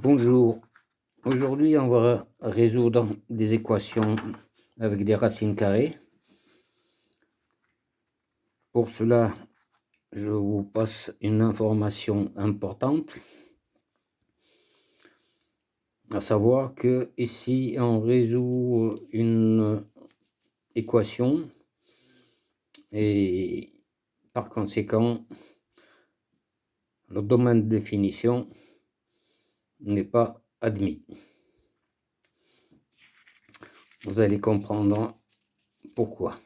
Bonjour, aujourd'hui on va résoudre des équations avec des racines carrées. Pour cela, je vous passe une information importante, à savoir que ici on résout une équation et par conséquent le domaine de définition n'est pas admis. Vous allez comprendre pourquoi.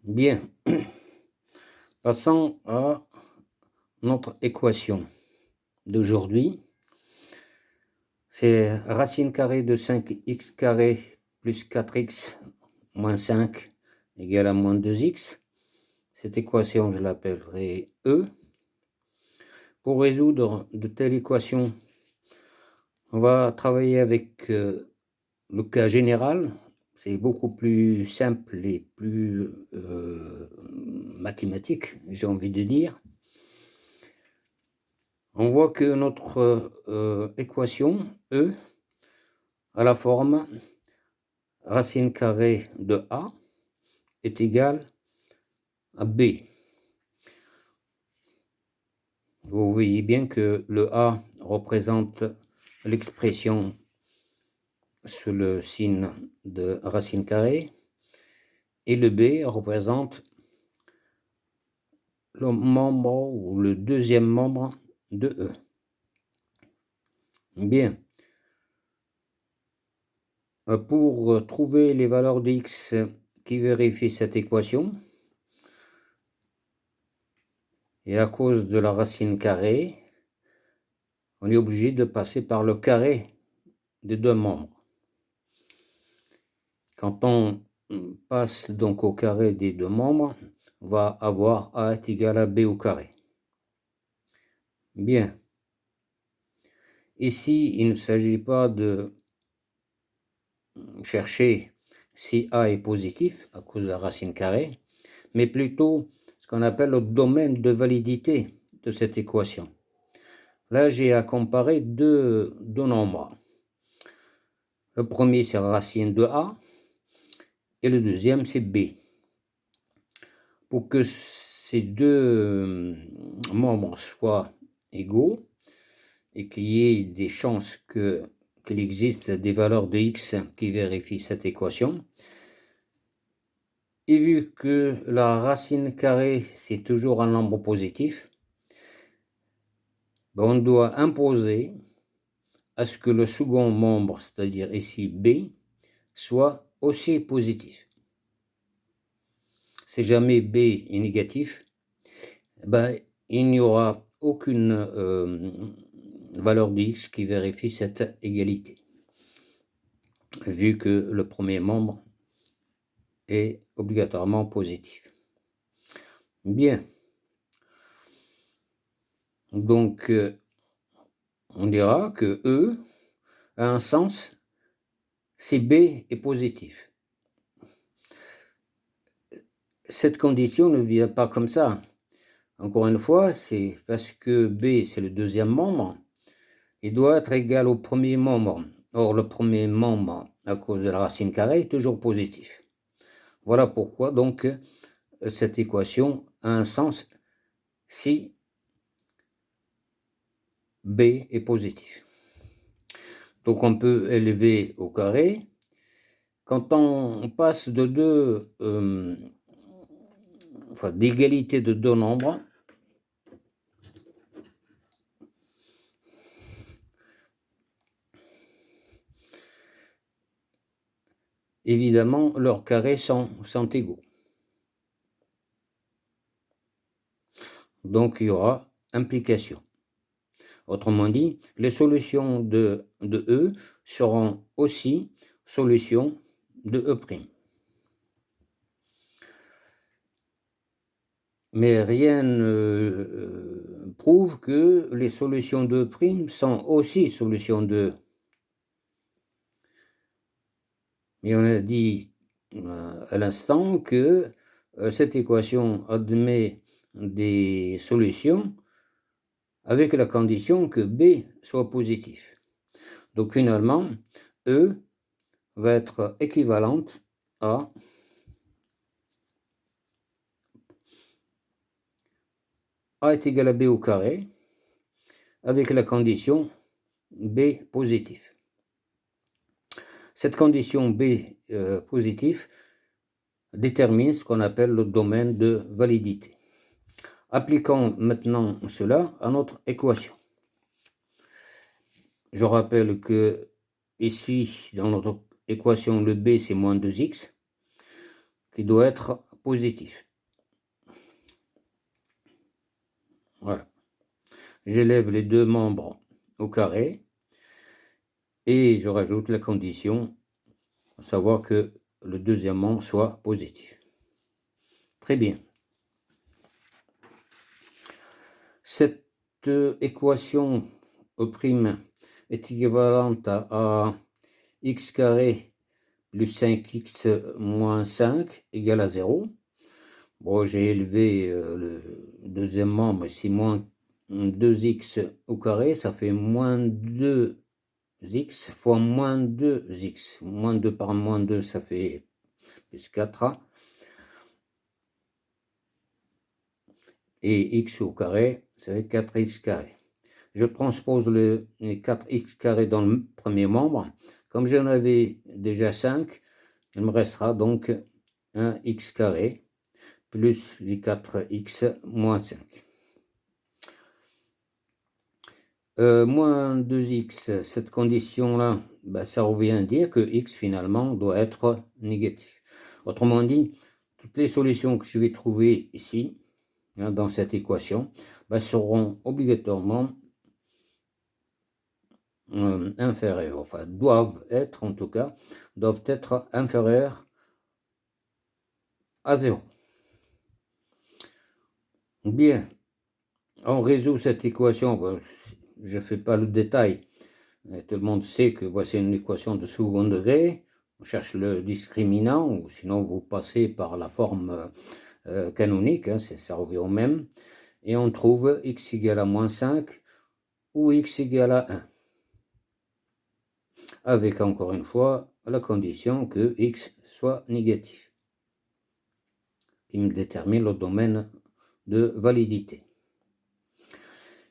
Bien, passons à notre équation d'aujourd'hui. C'est racine carrée de 5x carré plus 4x moins 5 égale à moins 2x. Cette équation, je l'appellerai E. Pour résoudre de telles équations, on va travailler avec le cas général. C'est beaucoup plus simple et plus mathématique, j'ai envie de dire. On voit que notre équation E a la forme racine carrée de A est égale à B. Vous voyez bien que le A représente l'expression sous le signe de racine carrée et le B représente le membre ou le deuxième membre de E. Bien. Pour trouver les valeurs de x qui vérifient cette équation, et à cause de la racine carrée, on est obligé de passer par le carré des deux membres. Quand on passe donc au carré des deux membres, on va avoir A est égal à B au carré. Bien. Ici, il ne s'agit pas de chercher si A est positif à cause de la racine carrée, mais plutôt ce qu'on appelle le domaine de validité de cette équation. Là, j'ai à comparer deux nombres. Le premier, c'est racine de A, et le deuxième, c'est B. Pour que ces deux membres soient égaux et qu'il y ait des chances qu'il existe des valeurs de x qui vérifient cette équation, et vu que la racine carrée, c'est toujours un nombre positif, on doit imposer à ce que le second membre, c'est-à-dire ici B, soit aussi positif. Si jamais B est négatif, il n'y aura aucune valeur de x qui vérifie cette égalité, vu que le premier membre est obligatoirement positif. Bien. Donc, on dira que E a un sens si B est positif. Cette condition ne vient pas comme ça. Encore une fois, c'est parce que B, c'est le deuxième membre, il doit être égal au premier membre. Or, le premier membre, à cause de la racine carrée, est toujours positif. Voilà pourquoi, donc, cette équation a un sens si B est positif. Donc, on peut élever au carré. Quand on passe de d'égalité de deux nombres, évidemment, leurs carrés sont égaux. Donc, il y aura implication. Autrement dit, les solutions de E seront aussi solutions de E'. Mais rien ne prouve que les solutions de E' sont aussi solutions de E. Et on a dit à l'instant que cette équation admet des solutions avec la condition que B soit positif. Donc finalement, E va être équivalente à A est égal à B au carré, avec la condition B positif. Cette condition B positif détermine ce qu'on appelle le domaine de validité. Appliquons maintenant cela à notre équation. Je rappelle que ici, dans notre équation, le B c'est moins 2x, qui doit être positif. Voilà. J'élève les deux membres au carré et je rajoute la condition, à savoir que le deuxième membre soit positif. Très bien. Cette équation E' est équivalente à x carré plus 5x moins 5 égale à 0. Bon, j'ai élevé le deuxième membre, ici moins 2x au carré, ça fait moins 2x fois moins 2x. Moins 2 par moins 2, ça fait plus 4a. Et x au carré, ça fait 4x carré. Je transpose les 4x carré dans le premier membre. Comme j'en avais déjà 5, il me restera donc un x carré plus les 4x moins 5. Moins 2x, cette condition-là, ça revient à dire que x finalement doit être négatif. Autrement dit, toutes les solutions que je vais trouver ici, dans cette équation, seront obligatoirement inférieures, enfin doivent être inférieures à 0. Bien, on résout cette équation, je ne fais pas le détail, mais tout le monde sait que voici une équation de second degré, on cherche le discriminant, ou sinon vous passez par la forme canonique, ça revient au même, et on trouve x égale à moins 5 ou x égale à 1. Avec encore une fois la condition que x soit négatif, qui me détermine le domaine de validité.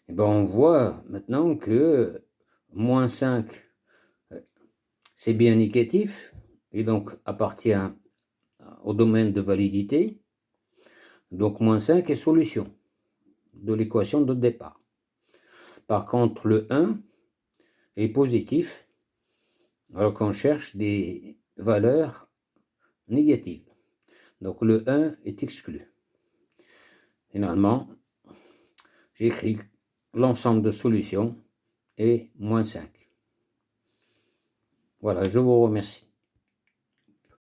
Et on voit maintenant que moins 5 c'est bien négatif et donc appartient au domaine de validité. Donc moins 5 est solution de l'équation de départ. Par contre, le 1 est positif alors qu'on cherche des valeurs négatives. Donc le 1 est exclu. Finalement, j'écris l'ensemble de solutions et moins 5. Voilà, je vous remercie.